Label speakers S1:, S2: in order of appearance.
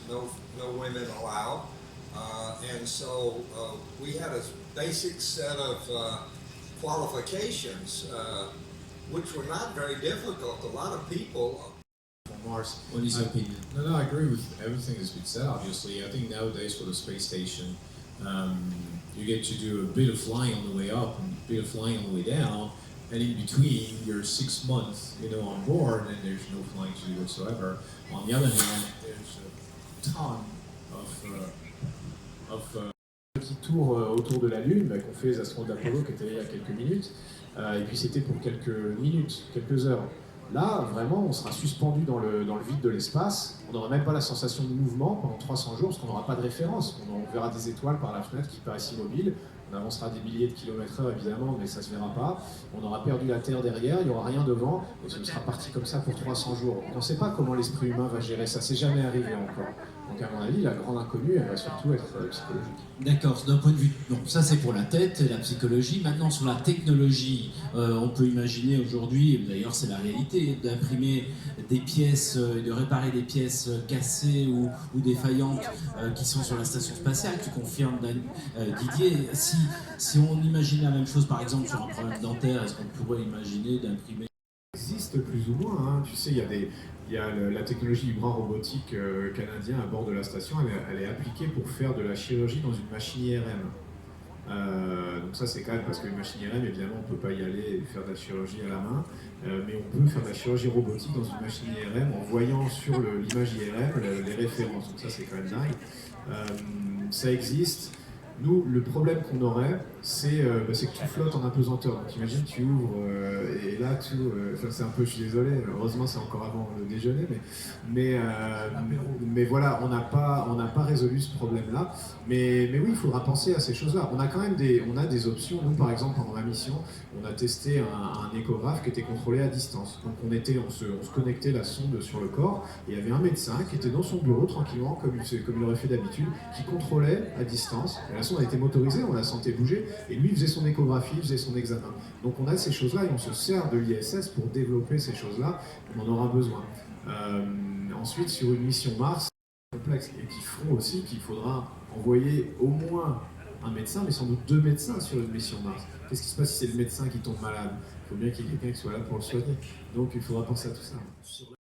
S1: no women allowed. And so we had a basic set of qualifications, which were not very difficult. A lot of people.
S2: Mars.
S3: What is your opinion?
S2: No, I agree with everything that's been said, obviously. I think nowadays for the space station, you get to do a bit of flying on the way up and a bit of flying on the way down, and in between, you're 6 months, on board, and there's no flying to do whatsoever. On the other hand, there's a ton of
S4: petit tour autour de la Lune qu'ont fait les astronautes d'Apollo qui étaient là il y a quelques minutes, et puis c'était pour quelques minutes, quelques heures. Là, vraiment, on sera suspendu dans le vide de l'espace, on n'aura même pas la sensation de mouvement pendant 300 jours parce qu'on n'aura pas de référence. On verra des étoiles par la fenêtre qui paraissent immobiles, on avancera des milliers de kilomètres/heure évidemment, mais ça ne se verra pas. On aura perdu la Terre derrière, il n'y aura rien devant, et ce sera parti comme ça pour 300 jours. On ne sait pas comment l'esprit humain va gérer ça, c'est jamais arrivé encore. Donc à mon avis, la grande inconnue, elle va surtout être psychologique.
S3: D'accord, d'un point de vue... Donc ça c'est pour la tête et la psychologie. Maintenant sur la technologie, on peut imaginer aujourd'hui, d'ailleurs c'est la réalité, d'imprimer des pièces, de réparer des pièces cassées ou défaillantes qui sont sur la station spatiale. Tu confirmes, Didier, si on imagine la même chose par exemple sur un problème dentaire, est-ce qu'on pourrait imaginer d'imprimer...
S4: Ça existe plus ou moins, Tu sais, il y a la technologie du bras robotique canadien à bord de la station, elle est appliquée pour faire de la chirurgie dans une machine IRM. Donc ça c'est quand même parce qu'une machine IRM, évidemment on ne peut pas y aller et faire de la chirurgie à la main, mais on peut faire de la chirurgie robotique dans une machine IRM en voyant sur l'image IRM les références, donc ça c'est quand même dingue. Ça existe. Nous, le problème qu'on aurait, c'est que tu flottes en apesanteur. Donc imagine, tu ouvres et là, c'est un peu, je suis désolé, heureusement c'est encore avant le déjeuner, mais voilà, on n'a pas résolu ce problème-là. Mais oui, il faudra penser à ces choses-là. On a quand même des options. Nous, par exemple, pendant la mission, on a testé un échographe qui était contrôlé à distance. Donc on se connectait la sonde sur le corps, et il y avait un médecin qui était dans son bureau tranquillement, comme il aurait fait d'habitude, qui contrôlait à distance. Et la sonde a été motorisée, on la sentait bouger, et lui il faisait son échographie, il faisait son examen. Donc on a ces choses-là et on se sert de l'ISS pour développer ces choses-là, on en aura besoin. Ensuite, sur une mission Mars, complexe, et qui feront aussi qu'il faudra envoyer au moins un médecin, mais sans doute 2 médecins sur une mission Mars. Qu'est-ce qui se passe si c'est le médecin qui tombe malade? Il faut bien qu'il y ait quelqu'un qui soit là pour le soigner. Donc il faudra penser à tout ça.